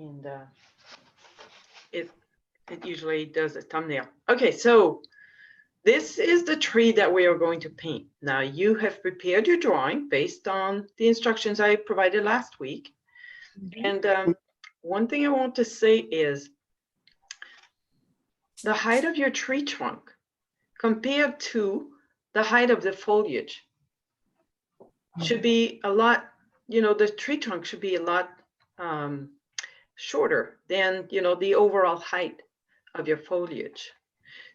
and it usually does a thumbnail. Okay, so this is the tree that we are going to paint. Now you have prepared your drawing based on the instructions I provided last week. And one thing I want to say is the height of your tree trunk compared to the height of the foliage should be a lot, the tree trunk should be a lot shorter than, the overall height of your foliage.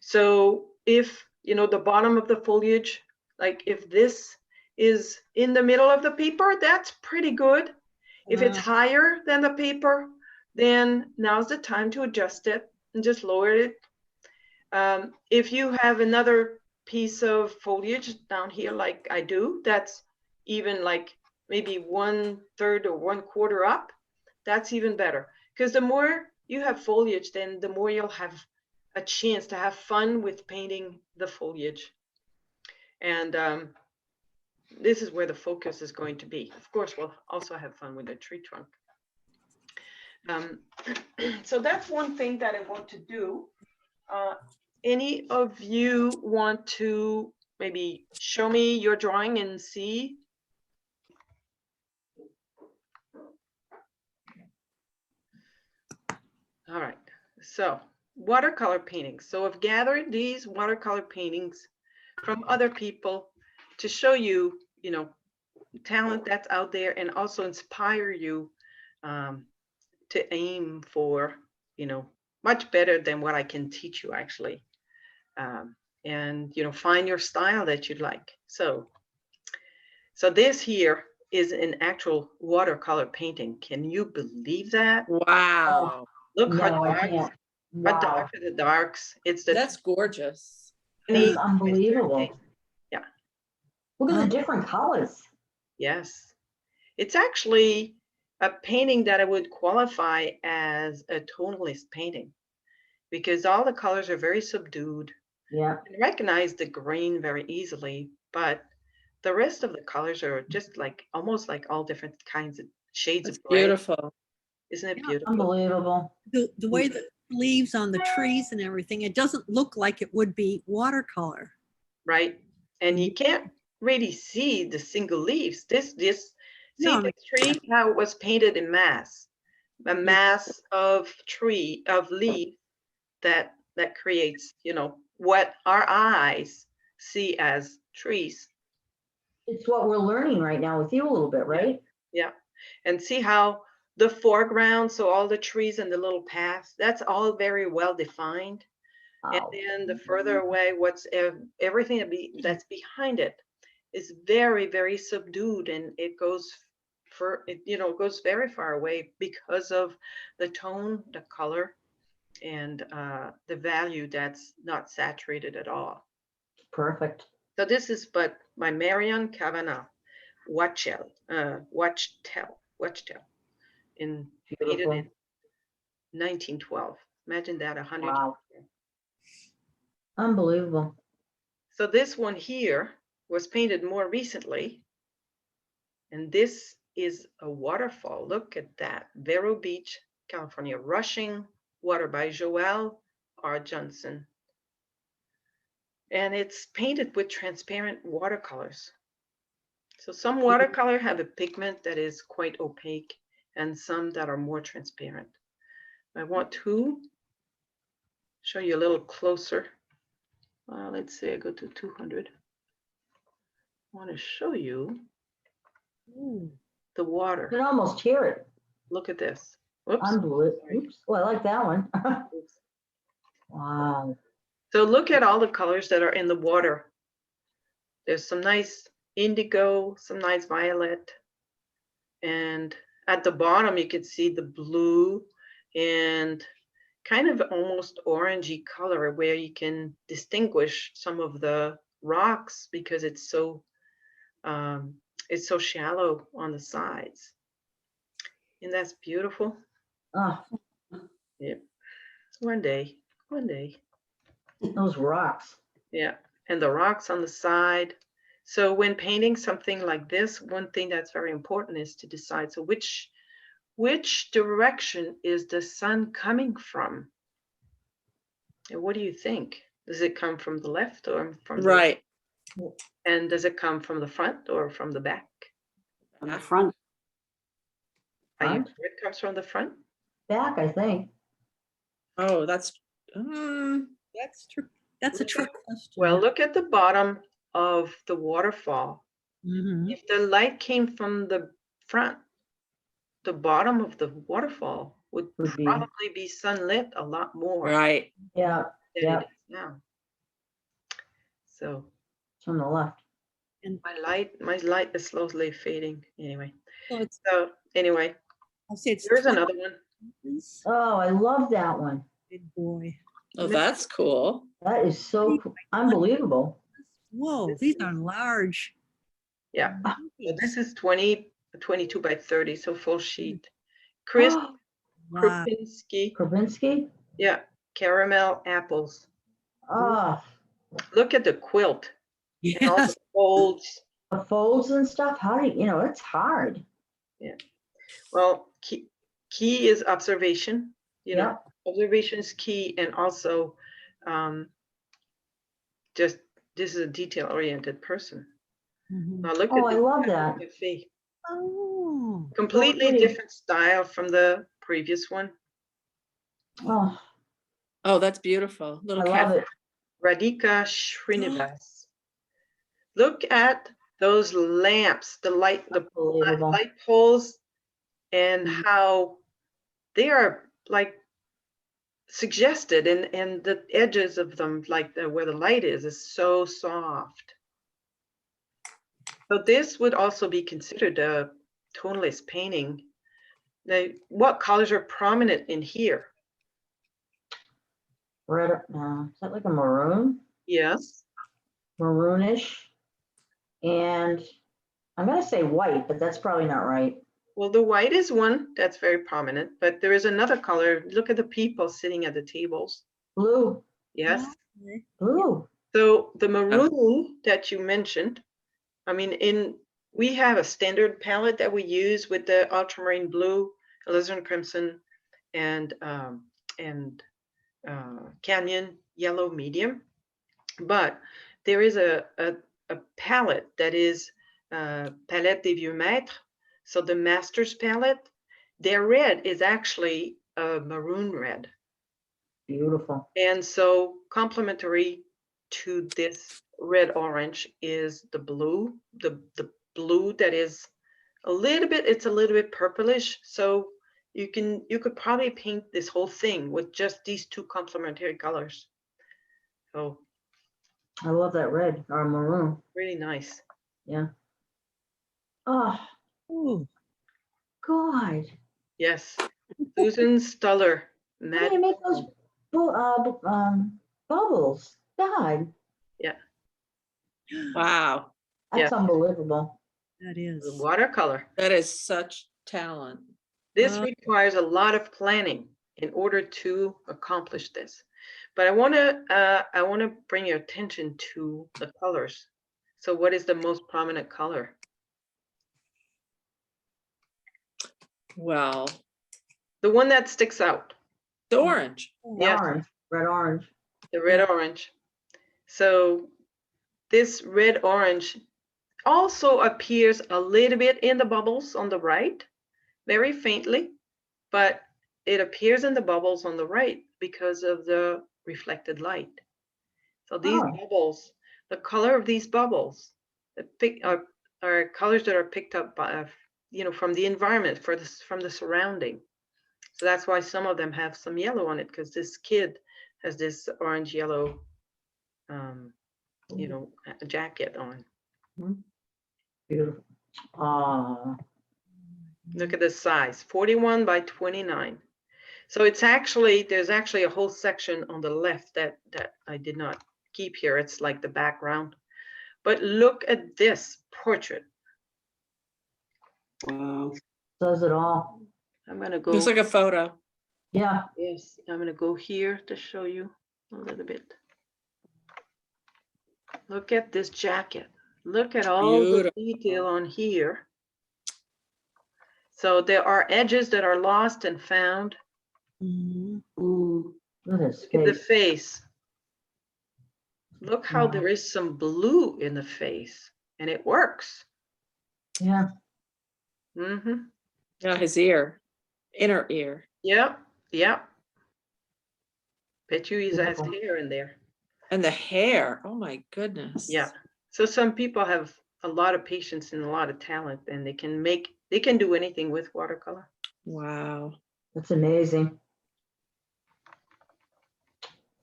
So if, the bottom of the foliage, like if this is in the middle of the paper, that's pretty good. If it's higher than the paper, then now's the time to adjust it and just lower it. If you have another piece of foliage down here like I do, that's even like maybe 1/3 or 1/4 up, that's even better. Because the more you have foliage, then the more you'll have a chance to have fun with painting the foliage. And this is where the focus is going to be. Of course, we'll also have fun with the tree trunk. So that's one thing that I want to do. Any of you want to maybe show me your drawing and see? All right, so watercolor paintings. So I've gathered these watercolor paintings from other people to show you, talent that's out there, and also inspire you to aim for, much better than what I can teach you actually. And, find your style that you'd like. So this here is an actual watercolor painting. Can you believe that? Wow. Look No, how I dark, can't. how Wow. dark are the darks. It's the That's gorgeous. It's unbelievable. Yeah. Look at the different colors. Yes. It's actually a painting that I would qualify as a tonalist painting because all the colors are very subdued. Yeah. You can recognize the green very easily, but the rest of the colors are just like almost like all different kinds of shades That's of gray. beautiful. Isn't it Yeah, beautiful? Unbelievable. The way the leaves on the trees and everything, it doesn't look like it would be watercolor. Right. And you can't really see the single leaves. See No. this tree, how it was painted in mass. A mass of leaf that creates, what our eyes see as trees. It's what we're learning right now with you a little bit, right? Yeah. And see how the foreground, so all the trees and the little paths, that's all very well defined. And Wow. then the further away, everything that's behind it is very, very subdued, and it goes goes very far away because of the tone, the color, and the value that's not saturated at all. Perfect. So this is by Marion Kavanagh, Wachtel, painted Beautiful. in 1912. Imagine that, 100 years Wow. ago. Unbelievable. So this one here was painted more recently. And this is a waterfall. Look at that. Vero Beach, California. Rushing Water by Joel R. Johnson. And it's painted with transparent watercolors. So some watercolor have a pigment that is quite opaque and some that are more transparent. I want to show you a little closer. Let's say I go to 200. I want to show you the water. You can almost hear it. Look at this. Whoops. Unbelievable. Sorry. Oops. Well, I like that one. Wow. So look at all the colors that are in the water. There's some nice indigo, some nice violet. And at the bottom, you can see the blue and kind of almost orangey color where you can distinguish some of the rocks because it's so shallow on the sides. And that's beautiful. Oh, Yep. One day. those rocks. Yeah. And the rocks on the side. So when painting something like this, one thing that's very important is to decide, so which which direction is the sun coming from? And what do you think? Does it come from the left or from the Right. And does it come from the front or from the back? On the front. Are you Front. sure it comes from the front? Back, I think. Oh, that's, That's true. That's a trick question. Well, look at the bottom of the waterfall. Mhm. If the light came from the front, the bottom of the waterfall would Would be- probably be sunlit a lot more right. Yeah, than yeah. it is now. So it's on the left. my light is slowly fading anyway. So it's, So anyway, I'll say it's. here's another one. Oh, I love that one. Big boy. Oh, that's cool. That is so unbelievable. Whoa, This these is- are large. Yeah. So this is 22 by 30, so full sheet. Chris Wow. Krupinski, Kravinsky? yeah, caramel apples. Oh, Look at the quilt and all Yes. the folds. the folds and stuff. How do you, it's hard. Well, key is observation, Yeah. observation is key, and also just this is a detail-oriented person. Mhm. Now look Oh, at I this love Cafe that. Cafe. Oh, Completely pretty. different style from the previous one. Oh, Oh, that's beautiful. I Little love cat. it. Radhika Srinivas. Look at those lamps, the light Unbelievable. poles, and Mhm. how they are like suggested, and the edges of them, like where the light is so soft. So this would also be considered a tonalist painting. Now, what colors are prominent in here? Red, is that like a maroon? Yes. Maroonish. And I'm gonna say white, but that's probably not right. Well, the white is one that's very prominent, but there is another color. Look at the people sitting at the tables. Blue, Yes. okay. blue. So the maroon that you mentioned, I mean, we have a standard palette that we use with the ultramarine blue, alizarin crimson, and canyon yellow medium. But there is a palette that is Palette des Vieux Maîtres. So the master's palette, their red is actually a maroon red. Beautiful. And so complementary to this red orange is the blue, the blue that is it's a little bit purplish. So you could probably paint this whole thing with just these two complementary colors. So I love that red or maroon. really nice. Yeah. Oh, Ooh, God. Yes. Susan Stuller. How do you make those bubbles? God, Wow. that's Yeah. unbelievable. that is. Watercolor. That is such talent. This Wow. requires a lot of planning in order to accomplish this. But I want to bring your attention to the colors. So what is the most prominent color? Well, The one that sticks out, the orange. Yes. Orange, red orange. the red orange. So this red orange also appears a little bit in the bubbles on the right, very faintly, but it appears in the bubbles on the right because of the reflected light. So these Oh. bubbles, the color of these bubbles are colors that are picked up by, from the environment, from the surrounding. So that's why some of them have some yellow on it, because this kid has this orange yellow, a jacket on. Beautiful. Oh, Look at this size, 41 by 29. So there's actually a whole section on the left that I did not keep here. It's like the background. But look at this portrait. Wow. says it all. I'm gonna go. Looks like a photo. Yeah. Yes, I'm gonna go here to show you a little bit. Look at this jacket. Look at all the Beautiful. detail on here. So there are edges that are lost and found Mhm. Look at his in the face. face. Look how Wow. there is some blue in the face, and it works. Yeah, Mm-hmm. Yeah, his ear, inner ear. Yep, yep. Bet you he has Beautiful. hair in there. And the hair. Oh my goodness. Yeah. So some people have a lot of patience and a lot of talent, and they can do anything with watercolor. Wow. that's amazing.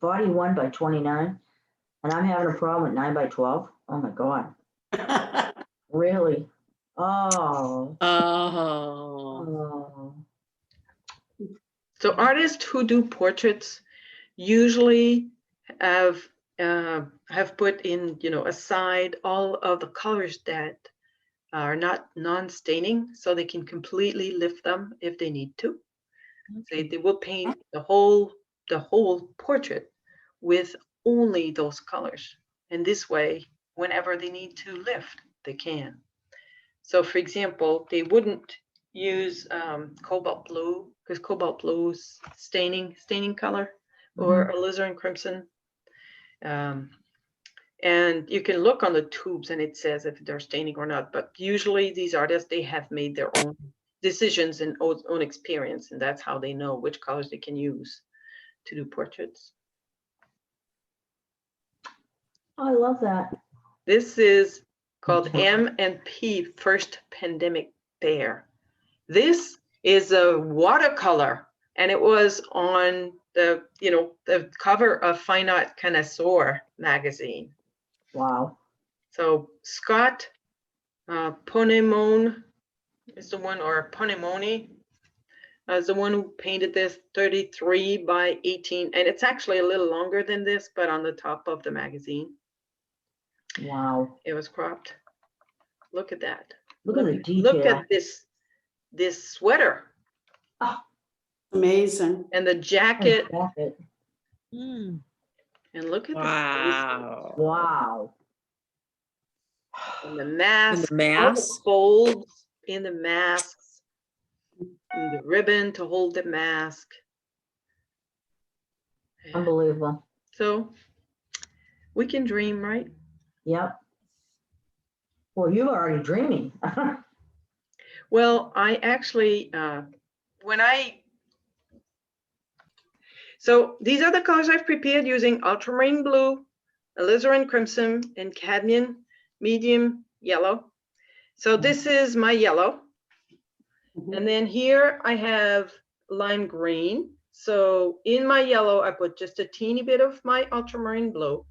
41 by 29, and I'm having a problem with 9 by 12. Oh my God, really? Oh, Oh. oh. So artists who do portraits usually have put in, aside all of the colors that are not non-staining, so they can completely lift them if they need to. They will paint the whole portrait with only those colors. And this way, whenever they need to lift, they can. So for example, they wouldn't use cobalt blue, because cobalt blue is staining color, or alizarin crimson. And you can look on the tubes and it says if they're staining or not, but usually these artists, they have made their own decisions and own experience, and that's how they know which colors they can use to do portraits. I love that. This is called M&P First Pandemic Bear. This is a watercolor, and it was on the cover of Fine Art Connoisseur magazine. Wow. So Scott Ponemone is the one, or Ponemoni is the one who painted this, 33 by 18, and it's actually a little longer than this, but on the top of the magazine. Wow. It was cropped. Look at that. Look at the Look detail. at this sweater Amazing. and the jacket, Jacket. Mm. and look at Wow. Wow. and the And mask, the all the mask. folds in the masks, and the ribbon to hold the mask. Unbelievable. So we can dream, right? Yep. Well, you're already dreaming. Well, I actually, so these are the colors I've prepared using ultramarine blue, alizarin crimson, and cadmium medium yellow. So this is my yellow. And then here I have lime green. So in my yellow, I put just a teeny bit of my ultramarine blue.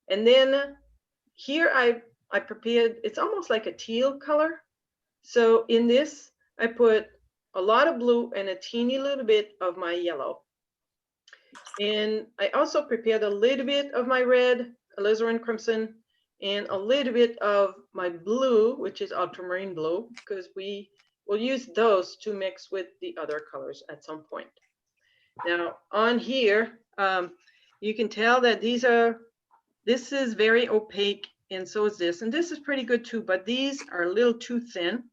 And then here I prepared, it's almost like a teal color. So in this, I put a lot of blue and a teeny little bit of my yellow. And I also prepared a little bit of my red, alizarin crimson, and a little bit of my blue, which is ultramarine blue, because we will use those to mix with the other colors at some point. Now on here, you can tell that this is very opaque, and so is this, and this is pretty good too, but these are a little too thin.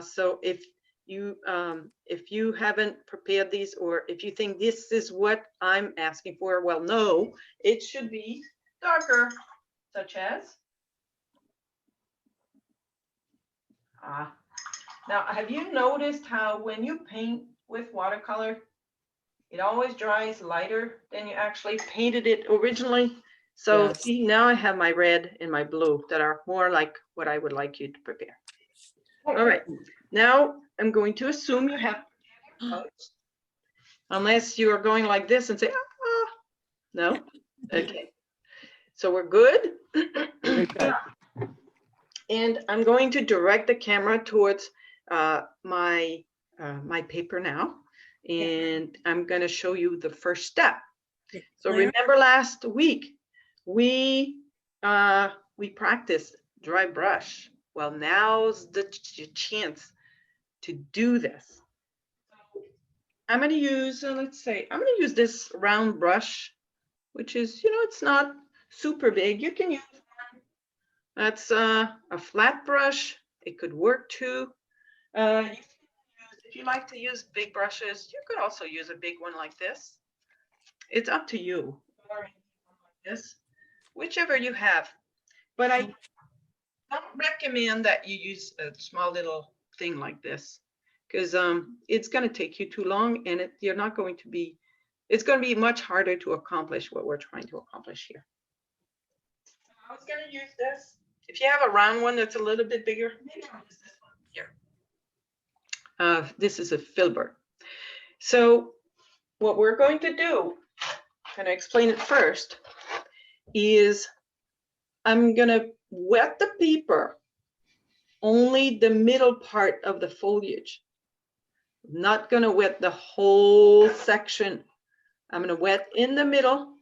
So if you haven't prepared these, or if you think this is what I'm asking for, well, no, it should be darker, such as. Now, have you noticed how when you paint with watercolor, it always dries lighter than you actually painted it originally? So Yes. see, now I have my red and my blue that are more like what I would like you to prepare. All right, now I'm going to assume you have colors, unless you are going like this and say, ah, no, okay. So we're good. Very good. And I'm going to direct the camera towards my paper now, and I'm going to show you the first step. So Claire? remember last week we practiced dry brush. Well, now's the chance to do this. I'm going to use, let's say, I'm going to use this round brush, which is, it's not super big. You can use one that's a flat brush. It could work too. If you like to use big brushes, you could also use a big one like this. It's up to you. Or this, whichever you have. But I don't recommend that you use a small little thing like this because it's going to take you too long and you're not going to be, it's going to be much harder to accomplish what we're trying to accomplish here. I was going to use this. If you have a round one that's a little bit bigger, maybe I'll use this one here. This is a filbert. So what we're going to do, and I explain it first, is I'm going to wet the paper only the middle part of the foliage. I'm not going to wet the whole section. I'm going to wet in the middle.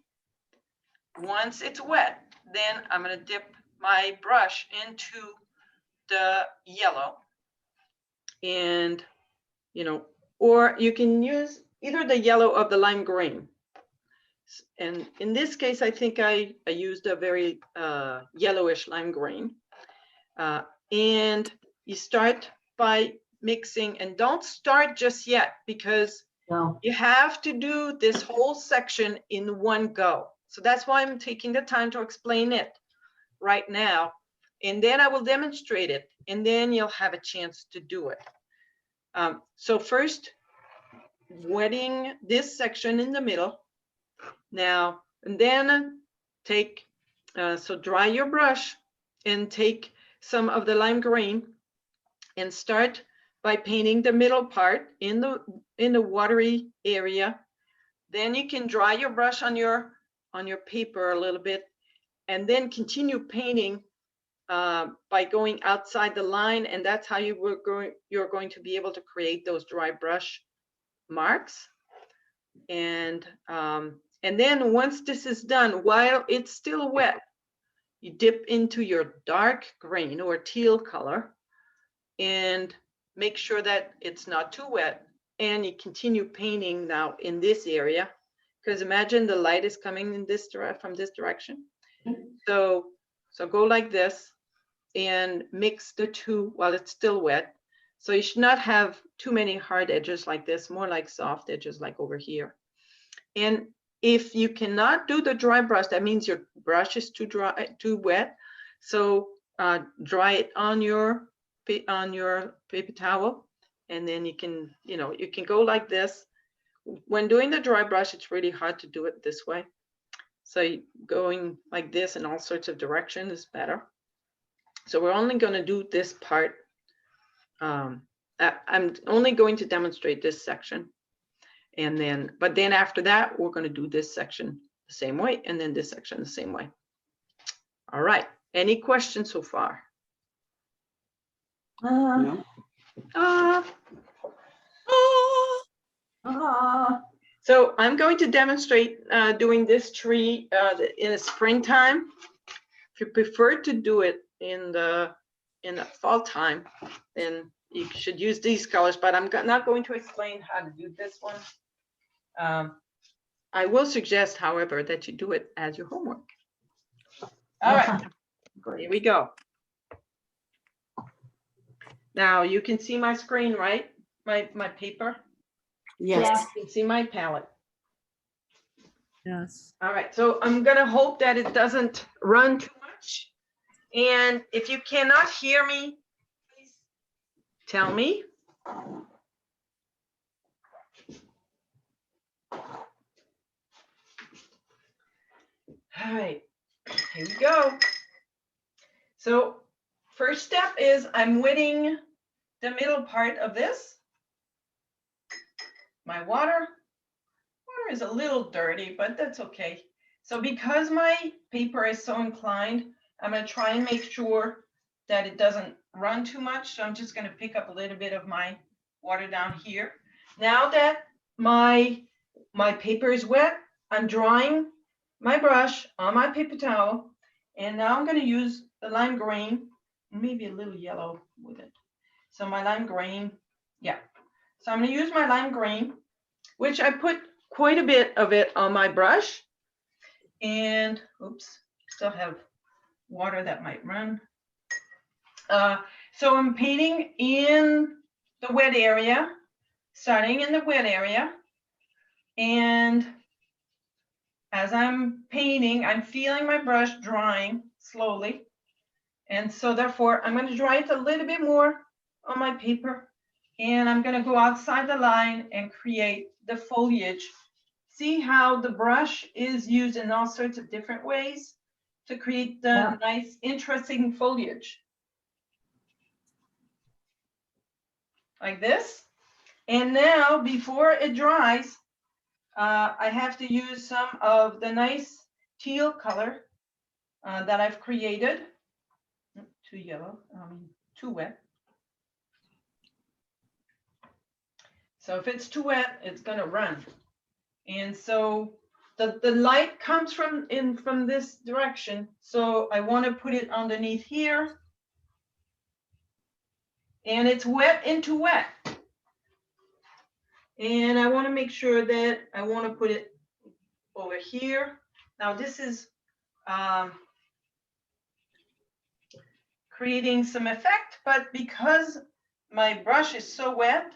Once it's wet, then I'm going to dip my brush into the yellow. And, you know, or you can use either the yellow or the lime green. And in this case, I think I used a very yellowish lime green. And you start by mixing, and don't start just yet because No, you have to do this whole section in one go. So that's why I'm taking the time to explain it right now. And then I will demonstrate it, and then you'll have a chance to do it. So first, wetting this section in the middle. Now, and then take, so dry your brush and take some of the lime green and start by painting the middle part in the watery area. Then you can dry your brush on your paper a little bit and then continue painting by going outside the line, and that's how you're going to be able to create those dry brush marks. And then once this is done, while it's still wet, you dip into your dark green or teal color and make sure that it's not too wet. And you continue painting now in this area, because imagine the light is coming in this from this direction. So go like this and mix the two while it's still wet. So you should not have too many hard edges like this, more like soft edges like over here. And if you cannot do the dry brush, that means your brush is too dry, too wet. So dry it on your paper towel, and then you can, you can go like this. When doing the dry brush, it's really hard to do it this way. So going like this in all sorts of directions is better. So we're only going to do this part. I'm only going to demonstrate this section. And then, but then after that, we're going to do this section the same way, and then this section the same way. All right. Any questions so far? No? So I'm going to demonstrate doing this tree in the springtime. If you prefer to do it in the fall time, then you should use these colors, but I'm not going to explain how to do this one. I will suggest, however, that you do it as your homework. All right, here we go. Now you can see my screen, right? My paper. Yes. You can see my palette. Yes. All right, so I'm gonna hope that it doesn't run too much. And if you cannot hear me, please tell me. All right, here we go. So first step is I'm wetting the middle part of this. My water is a little dirty, but that's okay. So because my paper is so inclined, I'm going to try and make sure that it doesn't run too much. So I'm just going to pick up a little bit of my water down here. Now that my paper is wet, I'm drying my brush on my paper towel. And now I'm going to use the lime green, maybe a little yellow with it. So my lime green, yeah. So I'm going to use my lime green, which I put quite a bit of it on my brush. And oops, still have water that might run. So I'm painting in the wet area, starting in the wet area. And as I'm painting, I'm feeling my brush drying slowly. And so therefore, I'm going to dry it a little bit more on my paper. And I'm going to go outside the line and create the foliage. See how the brush is used in all sorts of different ways to create the Yeah. nice, interesting foliage. Like this. And now, before it dries, I have to use some of the nice teal color that I've created. Too yellow, too wet. So if it's too wet, it's gonna run. And so the light comes from this direction. So I want to put it underneath here. And it's wet into wet. And I want to make sure that I want to put it over here. Now this is creating some effect, but because my brush is so wet,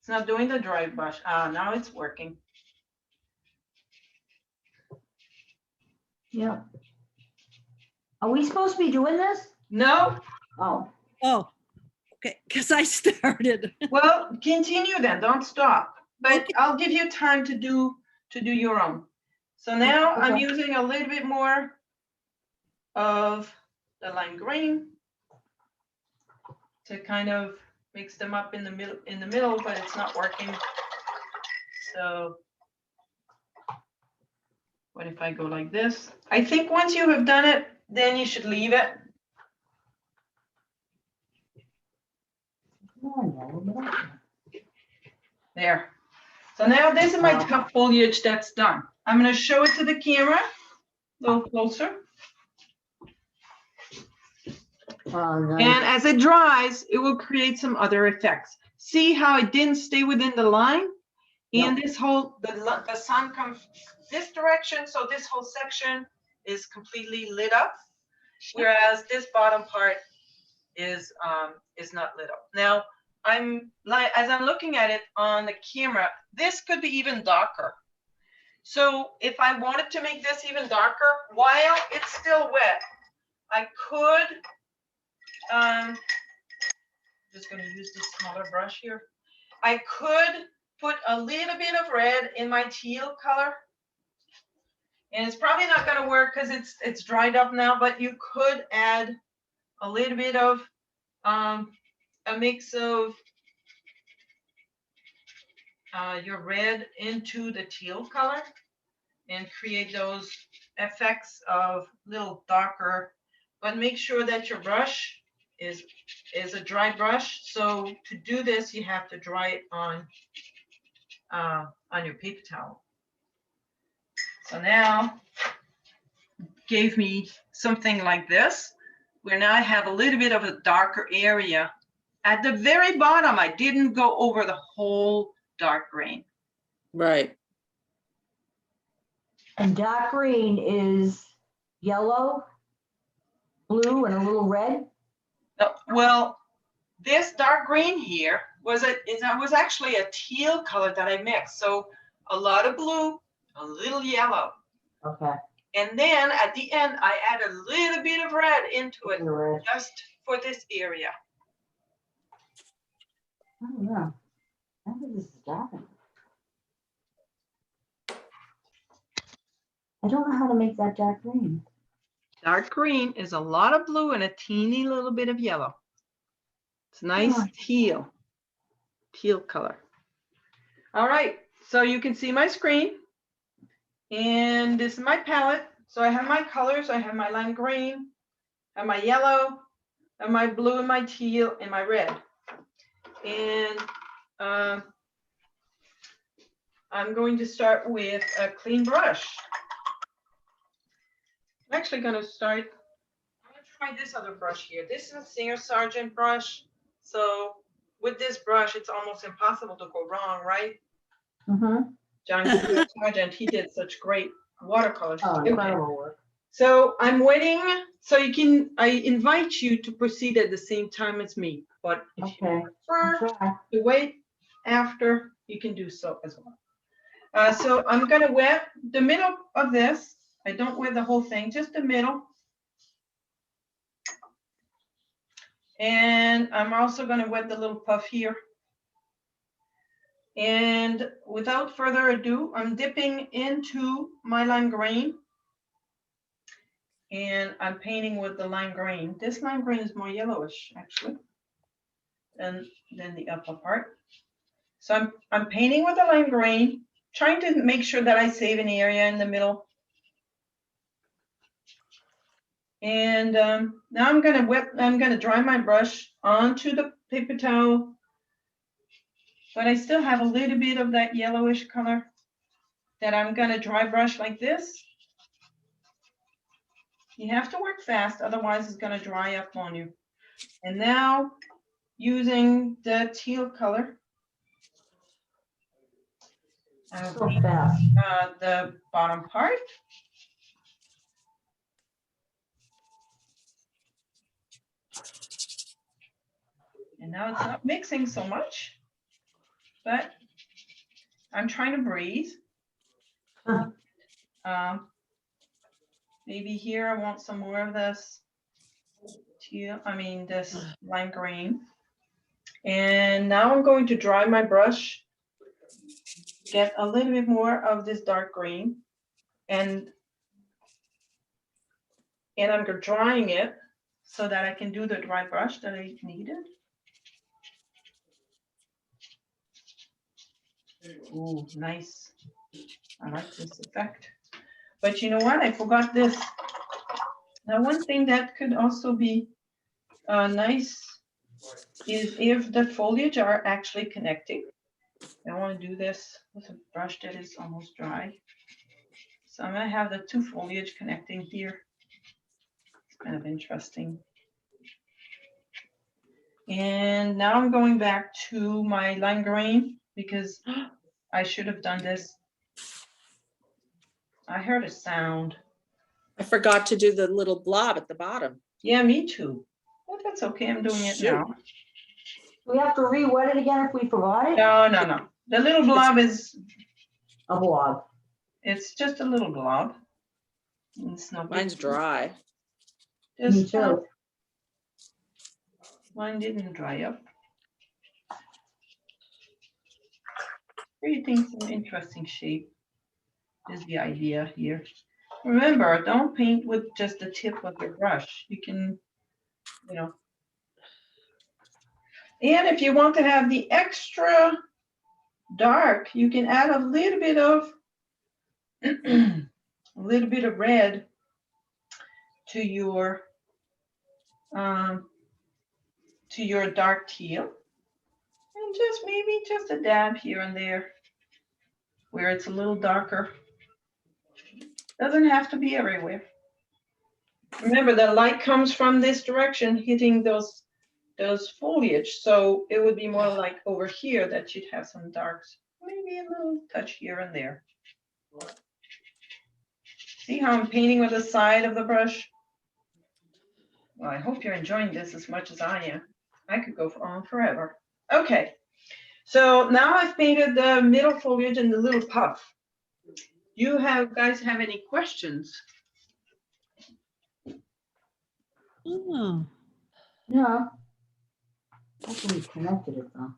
it's not doing the dry brush. Now it's working. Yeah. Are we supposed to be doing this? No, Oh, Oh, okay, because I started. well, continue then, don't stop. But Okay. I'll give you time to do your own. So now I'm Okay. using a little bit more of the lime green to kind of mix them up in the middle, but it's not working. So what if I go like this? I think once you have done it, then you should leave it. come on now, look at that. There. So now this is my top foliage that's done. I'm going to show it to the camera a little closer. Oh, nice. And as it dries, it will create some other effects. See how it didn't stay within the line? And this whole, the sun comes this direction, so this whole section is completely lit up, whereas this bottom part is not lit up. Now, as I'm looking at it on the camera, this could be even darker. So if I wanted to make this even darker while it's still wet, I could, just going to use this smaller brush here. I could put a little bit of red in my teal color. And it's probably not going to work because it's dried up now, but you could add a little bit of a mix of your red into the teal color and create those effects of little darker, but make sure that your brush is a dry brush. So to do this, you have to dry it on your paper towel. So now gave me something like this, where now I have a little bit of a darker area. At the very bottom, I didn't go over the whole dark green. Right. And dark green is yellow, blue, and a little red. Well, this dark green here was actually a teal color that I mixed. So a lot of blue, a little yellow. Okay. And then at the end, I add a little bit of red into it, You're red. just for this area. Oh, yeah. I think this is dark. I don't know how to make that dark green. Dark green is a lot of blue and a teeny little bit of yellow. It's nice Yeah. teal color. All right, so you can see my screen. And this is my palette. So I have my colors. I have my lime green, I have my yellow, I have my blue and my teal and my red. And I'm going to start with a clean brush. I'm actually going to try this other brush here. This is a Singer Sargent brush. So with this brush, it's almost impossible to go wrong, right? Mm-hmm. John Sargent, he did such great watercolors. Oh, Okay. incredible work. So I'm waiting. So I invite you to proceed at the same time as me. but if you Okay. prefer Try. to wait after, you can do so as well. So I'm gonna wet the middle of this. I don't wet the whole thing, just the middle. And I'm also gonna wet the little puff here. And without further ado, I'm dipping into my lime green. And I'm painting with the lime green. This lime green is more yellowish, actually, than the upper part. So I'm painting with the lime green, trying to make sure that I save an area in the middle. And now I'm gonna dry my brush onto the paper towel, but I still have a little bit of that yellowish color that I'm gonna dry brush like this. You have to work fast, otherwise it's gonna dry up on you. And now using the teal color, I'll So paint fast. the bottom part. And now it's not mixing so much, but I'm trying to breathe. Maybe here I want some more of this teal, this lime green. And now I'm going to dry my brush, get a little bit more of this dark green, and I'm drying it so that I can do the dry brush that I needed. Ooh, nice. I like this effect. But you know what? I forgot this. Now, one thing that could also be nice is if the foliage are actually connecting. I want to do this with a brush that is almost dry. So I'm going to have the two foliage connecting here. It's kind of interesting. And now I'm going back to my lime green because I should have done this. I heard a sound. I forgot to do the little blob at the bottom. Yeah, me too. Well, that's okay. I'm doing it Shoot. now. We have to re-wet it again if we forgot it? No. The little blob is, A blob. it's just a little blob. It's no big Mine's deal. dry. Me Just, too. mine didn't dry up. Creating some interesting shape is the idea here. Remember, don't paint with just the tip of your brush. You can, and if you want to have the extra dark, you can add a little bit of red to your dark teal, and maybe just a dab here and there where it's a little darker. Doesn't have to be everywhere. Remember, the light comes from this direction, hitting those foliage, so it would be more like over here that you'd have some darks, maybe a little touch here and there. See how I'm painting with the side of the brush? Well, I hope you're enjoying this as much as I am. I could go on forever. Okay, so now I've painted the middle foliage and the little puff. You guys have any questions? Oh, No. Hopefully we connected it though.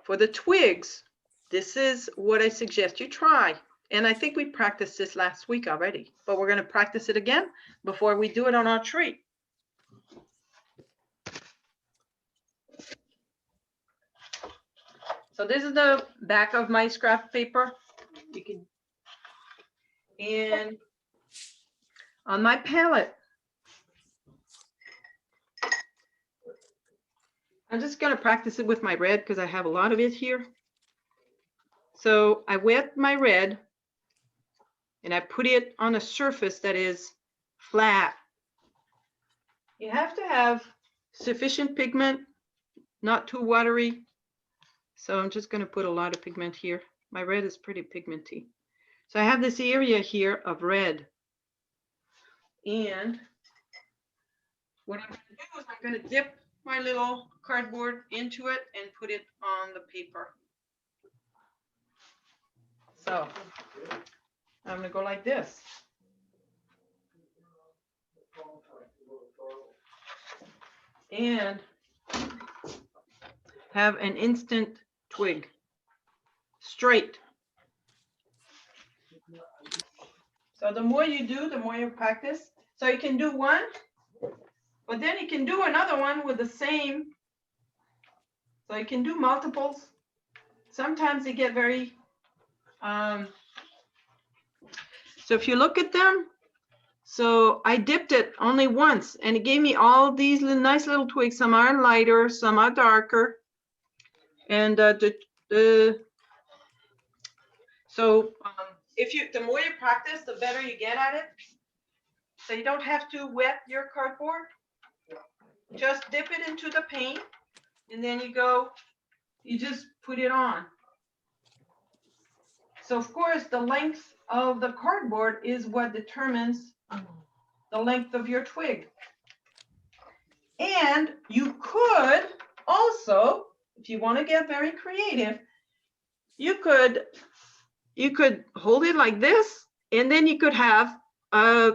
For the twigs, this is what I suggest you try. And I think we practiced this last week already, but we're going to practice it again before we do it on our tree. So this is the back of my scrap paper. You can, and on my palette, I'm just going to practice it with my red because I have a lot of it here. So I wet my red and I put it on a surface that is flat. You have to have sufficient pigment, not too watery. So I'm just going to put a lot of pigment here. My red is pretty pigmenty. So I have this area here of red. And what I'm gonna do is I'm gonna dip my little cardboard into it and put it on the paper. So I'm gonna go like this. And have an instant twig, straight. So the more you do, the more you practice. So you can do one, but then you can do another one with the same. So you can do multiples. Sometimes they get very, so if you look at them, so I dipped it only once and it gave me all these nice little twigs. Some are lighter, some are darker. And the more you practice, the better you get at it. So you don't have to wet your cardboard. Just dip it into the paint and then you just put it on. So of course, the length of the cardboard is what determines the length of your twig. And you could also, if you want to get very creative, you could hold it like this, and then you could have a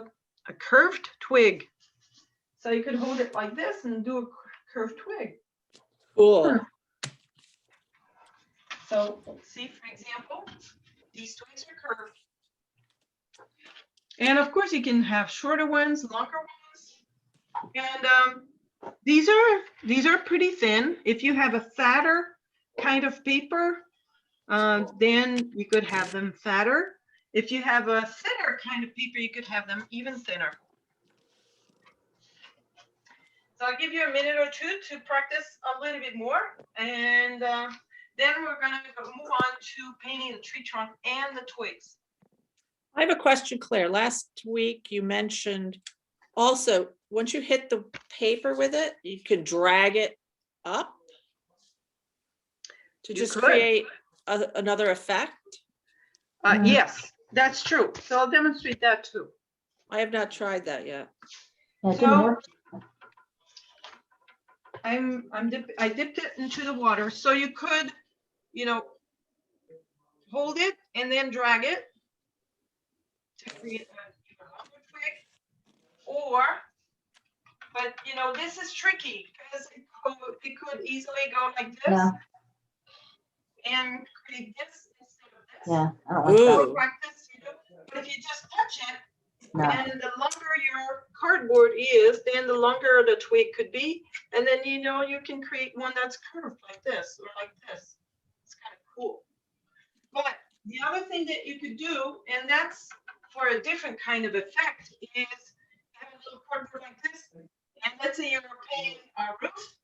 curved twig. So you could hold it like this and do a curved twig. Cool. So see, for example, these twigs are curved. And of course you can have shorter ones, longer ones. And these are pretty thin. If you have a fatter kind of paper, then you could have them fatter. If you have a thinner kind of paper, you could have them even thinner. So I'll give you a minute or two to practice a little bit more, and then we're going to move on to painting the tree trunk and the twigs. I have a question, Claire. Last week you mentioned also, once you hit the paper with it, you can drag it up to You just could. create another effect. Yes, that's true. So I'll demonstrate that too. I have not tried that yet. That didn't So work. I dipped it into the water, so you could, hold it and then drag it to create a longer twig, but this is tricky because it could easily go like this Yeah. and create this instead of this. Yeah, I don't like Ooh. that. Practice, but if you just touch it, No. and the longer your cardboard is, then the longer the twig could be. And then, you can create one that's curved like this or like this. It's kind of cool. But the other thing that you could do, and that's for a different kind of effect, is have a little cardboard like this. And let's say you're painting a roof.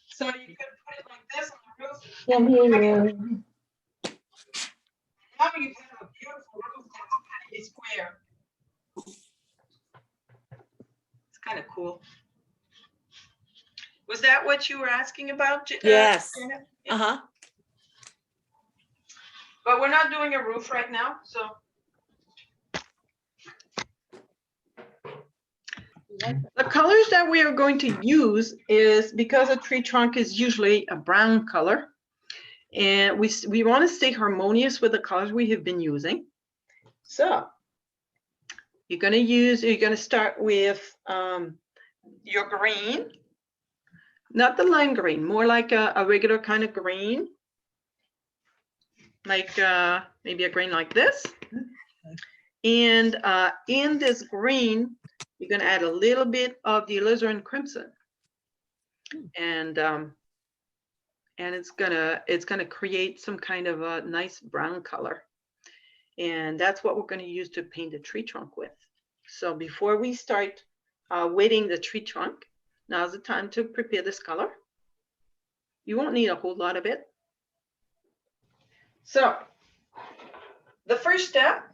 So you could put it like this on the roof. Can't hear you. Now you have a beautiful roof that's kind of square. It's kind of cool. Was that what you were asking about? Yes. Janet? Uh-huh. But we're not doing a roof right now, so. The colors that we are going to use is, because a tree trunk is usually a brown color, and we want to stay harmonious with the colors we have been using. So you're going to start with your green, not the lime green, more like a regular kind of green, like maybe a green like this. And in this green, you're going to add a little bit of the alizarin crimson, and it's gonna create some kind of a nice brown color, and that's what we're going to use to paint the tree trunk with. So before we start wetting the tree trunk, now's the time to prepare this color. You won't need a whole lot of it. So the first step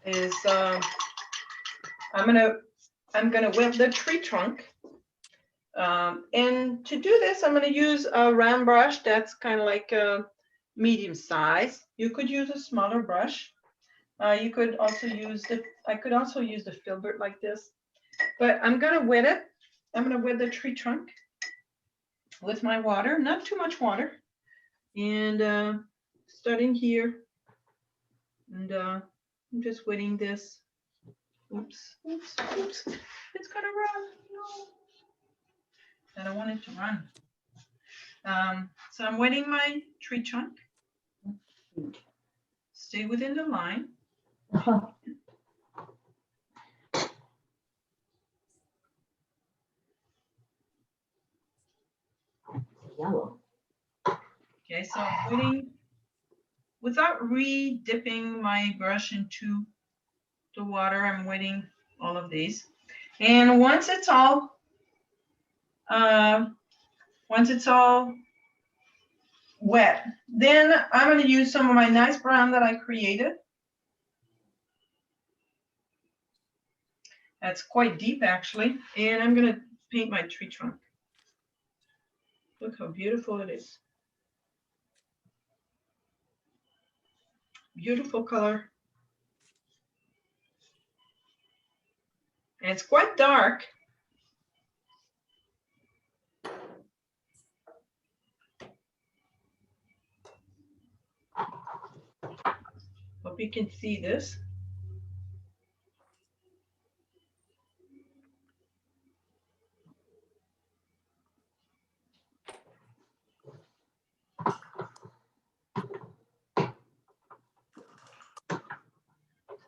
is I'm gonna wet the tree trunk, and to do this I'm gonna use a round brush that's kind of like a medium size. You could use a smaller brush. You could also use I could also use the filbert like this. But I'm gonna wet it. I'm gonna wet the tree trunk with my water, not too much water. And starting here. And I'm just wetting this. Oops, oops, oops. It's gonna run. No. I don't want it to run. So I'm wetting my tree trunk. Stay within the line. Yellow. Okay, so I'm wetting without re-dipping my brush into the water. I'm wetting all of these. And once it's all wet, then I'm going to use some of my nice brown that I created. That's quite deep actually. And I'm going to paint my tree trunk. Look how beautiful it is. Beautiful color. And it's quite dark. Hope you can see this.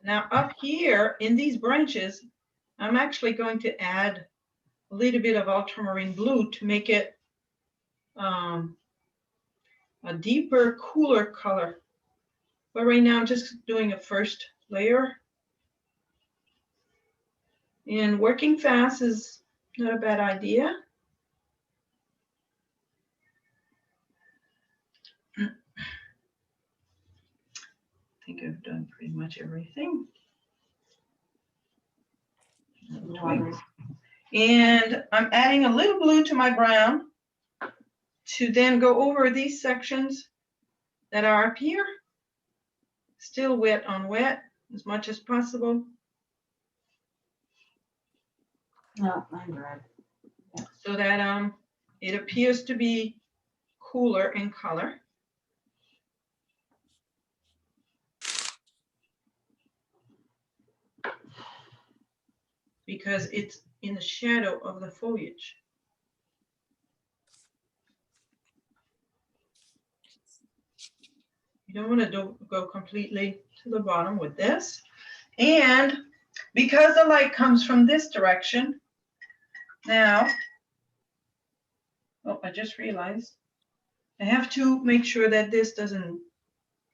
Now up here in these branches, I'm actually going to add a little bit of ultramarine blue to make it a deeper, cooler color. But right now I'm just doing a first layer. And working fast is not a bad idea. I think I've done pretty much everything. Twigs. And I'm adding a little blue to my brown to then go over these sections that are up here. Still wet on wet as much as possible. No, I'm red. So that it appears to be cooler in color. Because it's in the shadow of the foliage. You don't want to go completely to the bottom with this. And because the light comes from this direction, now, oh, I just realized I have to make sure that this doesn't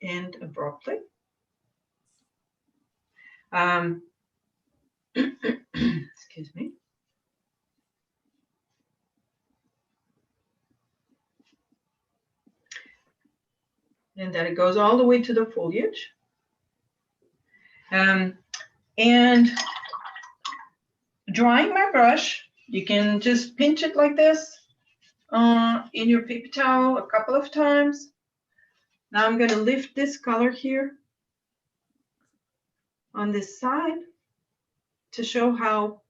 end abruptly. Excuse me. And that it goes all the way to the foliage. And drying my brush, you can just pinch it like this in your paper towel a couple of times. Now I'm going to lift this color here on this side to show how,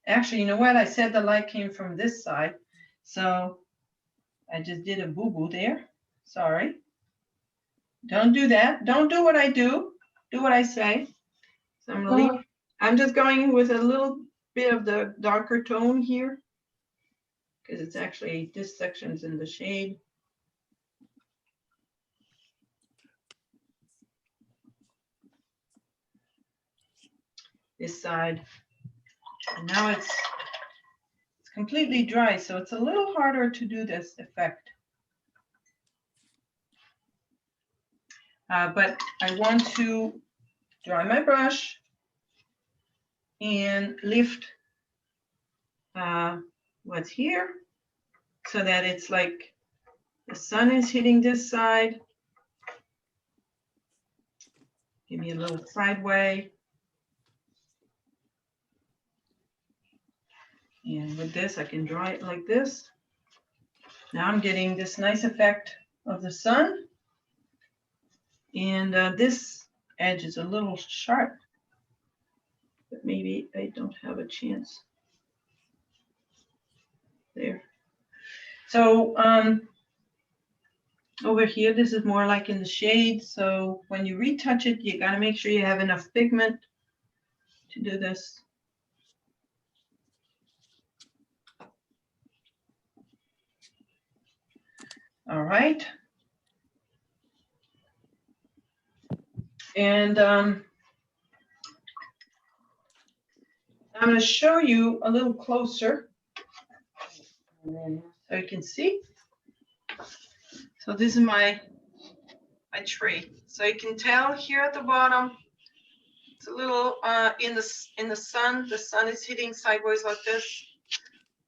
actually, you know what? I said the light came from this side. So I just did a boo-boo there. Sorry. Don't do that. Don't do what I do. Do what I say. So I'm just going with a little bit of the darker tone here because it's actually, this section's in the shade. This side. And now it's completely dry, so it's a little harder to do this effect. But I want to dry my brush and lift what's here so that it's like the sun is hitting this side. Give me a little sideway. And with this, I can dry it like this. Now I'm getting this nice effect of the sun. And this edge is a little sharp. but maybe I don't have a chance. There. So over here, this is more like in the shade. So when you retouch it, you gotta make sure you have enough pigment to do this. All right. And I'm going to show you a little closer And then so you can see. So this is my tree. So you can tell here at the bottom, it's a little in the sun. The sun is hitting sideways like this.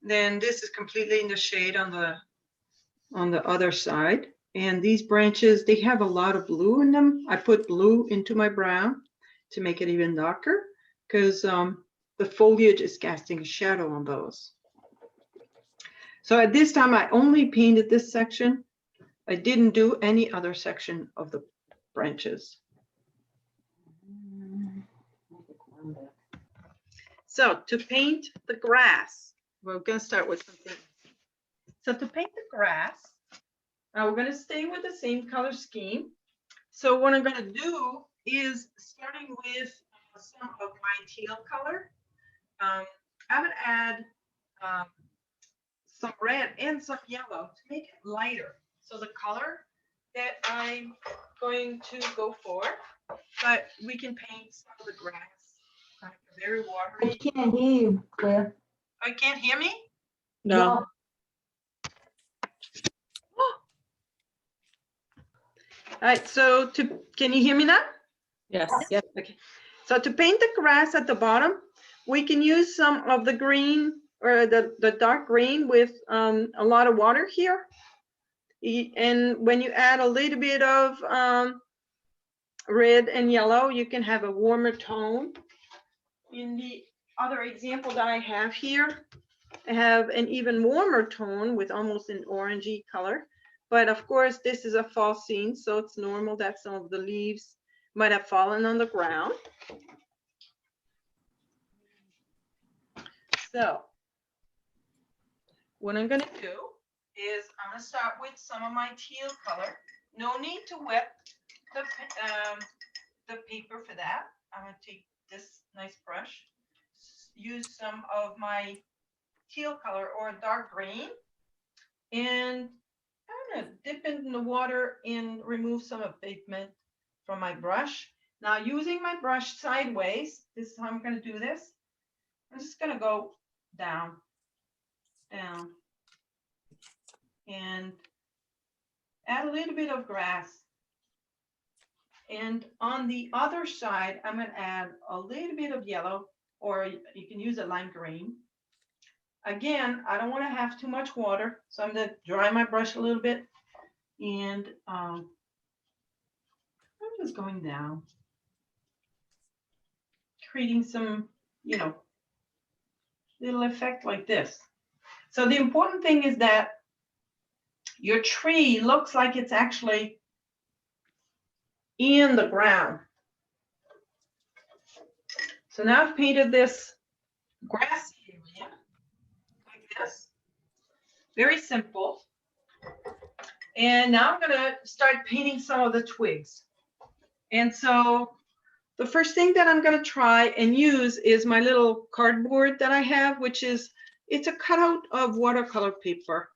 Then this is completely in the shade on the other side. And these branches, they have a lot of blue in them. I put blue into my brown to make it even darker because the foliage is casting a shadow on those. So at this time, I only painted this section. I didn't do any other section of the branches. So to paint the grass, we're going to start with something. So to paint the grass, we're going to stay with the same color scheme. So what I'm going to do is starting with some of my teal color. I'm going to add some red and some yellow to make it lighter. So the color that I'm going to go for, but we can paint some of the grass, like very I watery. can't hear you, Claire. Oh, you can't hear me? No, All right, so can you hear me now? yes, Yes. Okay. So to paint the grass at the bottom, we can use some of the green or the dark green with a lot of water here. And when you add a little bit of red and yellow, you can have a warmer tone. In the other example that I have here, I have an even warmer tone with almost an orangey color. But of course, this is a fall scene, so it's normal that some of the leaves might have fallen on the ground. So what I'm going to do is I'm going to start with some of my teal color. No need to wet the paper for that. I'm going to take this nice brush, use some of my teal color or dark green, and I'm going to dip it in the water and remove some of the pigment from my brush. Now using my brush sideways, this is how I'm going to do this. I'm just going to go down, down, and add a little bit of grass. And on the other side, I'm going to add a little bit of yellow, or you can use a lime green. Again, I don't want to have too much water, so I'm going to dry my brush a little bit. And I'm just going down, creating some, little effect like this. So the important thing is that your tree looks like it's actually in the ground. So now I've painted this grass area like this. Very simple. And now I'm going to start painting some of the twigs. And so the first thing that I'm going to try and use is my little cardboard that I have, which is, it's a cutout of watercolor paper.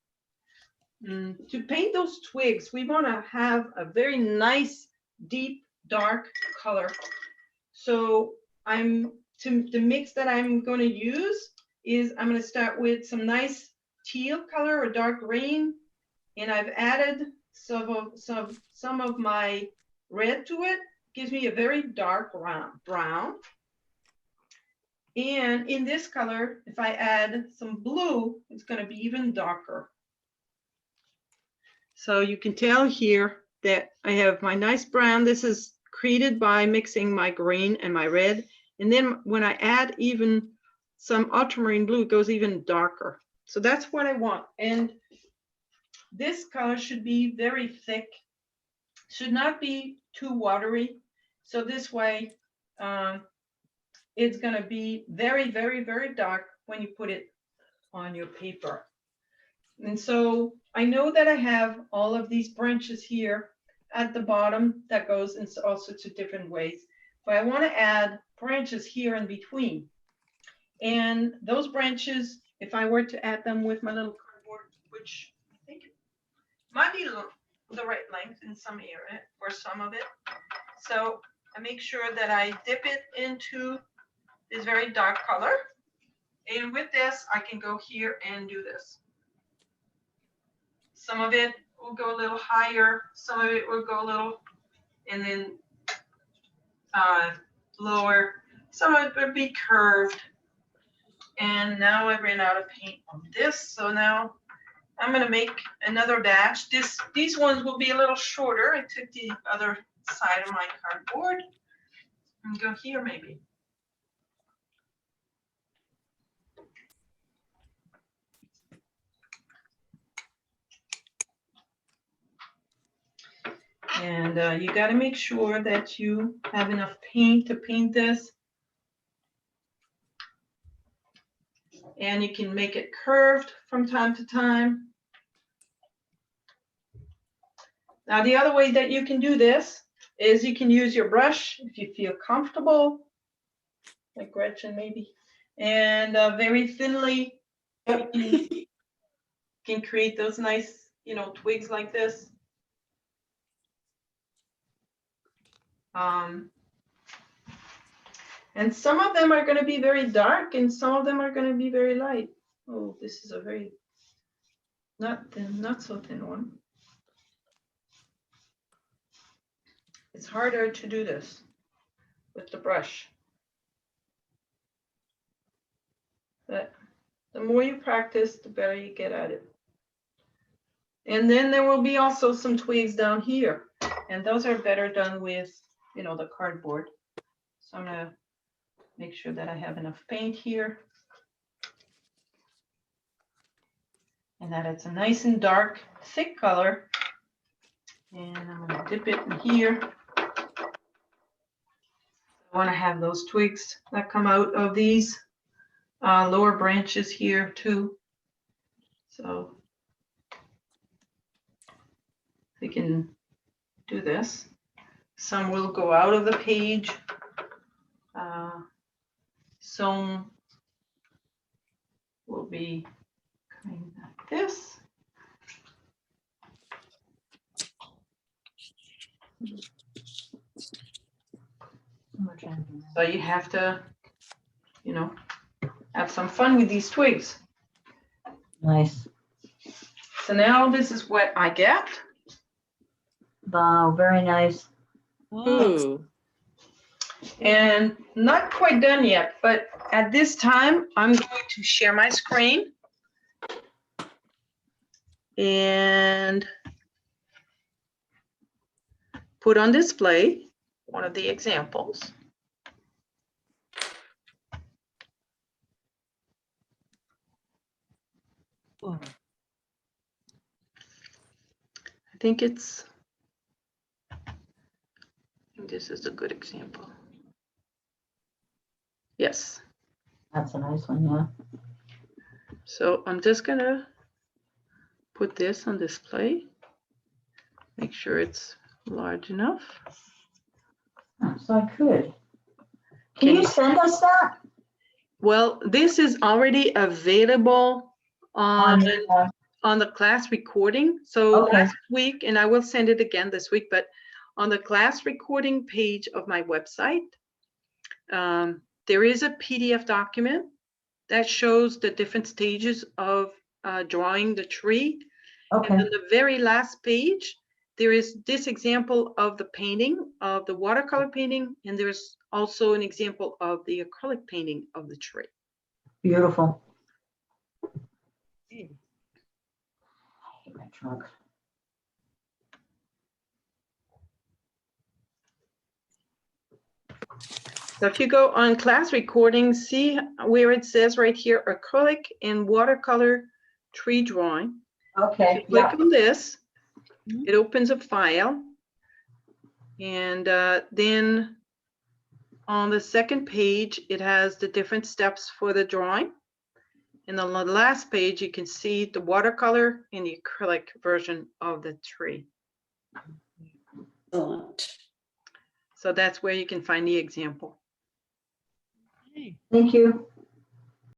To paint those twigs, we want to have a very nice, deep, dark color. So the mix that I'm going to use is I'm going to start with some nice teal color or dark green, and I've added some of my red to it. Gives me a very dark brown. And in this color, if I add some blue, it's going to be even darker. So you can tell here that I have my nice brown. This is created by mixing my green and my red. And then when I add even some ultramarine blue, it goes even darker. So that's what I want. And this color should be very thick, should not be too watery. So this way, it's gonna be very, very, very dark when you put it on your paper. And so I know that I have all of these branches here at the bottom that goes in all sorts of different ways. But I want to add branches here in between. And those branches, if I were to add them with my little cardboard, which I think might be the right length in some area or some of it. So I make sure that I dip it into this very dark color. And with this, I can go here and do this. Some of it will go a little higher, some of it will go a little, and then lower. Some of it would be curved. And now I ran out of paint on this, so now I'm gonna make another batch. These ones will be a little shorter. I took the other side of my cardboard and go here maybe. And you got to make sure that you have enough paint to paint this. And you can make it curved from time to time. Now, the other way that you can do this is you can use your brush if you feel comfortable, like Gretchen maybe, and very thinly you can create those nice, twigs like this. And some of them are going to be very dark and some of them are going to be very light. Oh, this is a very not thin, not so thin one. It's harder to do this with the brush. But the more you practice, the better you get at it. And then there will be also some twigs down here, and those are better done with, the cardboard. So I'm gonna make sure that I have enough paint here. And that it's a nice and dark, thick color. And I'm gonna dip it in here. I wanna have those twigs that come out of these lower branches here too. So we can do this. Some will go out of the page. Some will be coming like this. So you have to, have some fun with these twigs. Nice. So now this is what I get. Wow, very nice. Ooh, And not quite done yet, but at this time, I'm going to share my screen. And put on display one of the examples. Whoa. I think this is a good example. Yes. That's a nice one, yeah. So I'm just gonna put this on display. Make sure it's large enough. So I could. Can you send us that? Well, this is already available on the class recording. So Okay. last week, and I will send it again this week, but on the class recording page of my website, there is a PDF document that shows the different stages of drawing the tree. Okay. And on the very last page, there is this example of the painting, of the watercolor painting, and there's also an example of the acrylic painting of the tree. Beautiful. I hate my truck. So if you go on class recording, see where it says right here, acrylic and watercolor tree drawing. Okay, If you click yeah. on this, Mhm. it opens a file. And then On the second page, it has the different steps for the drawing. And on the last page, you can see the watercolor and the acrylic version of the tree. Excellent. So that's where you can find the example. Okay. Thank you.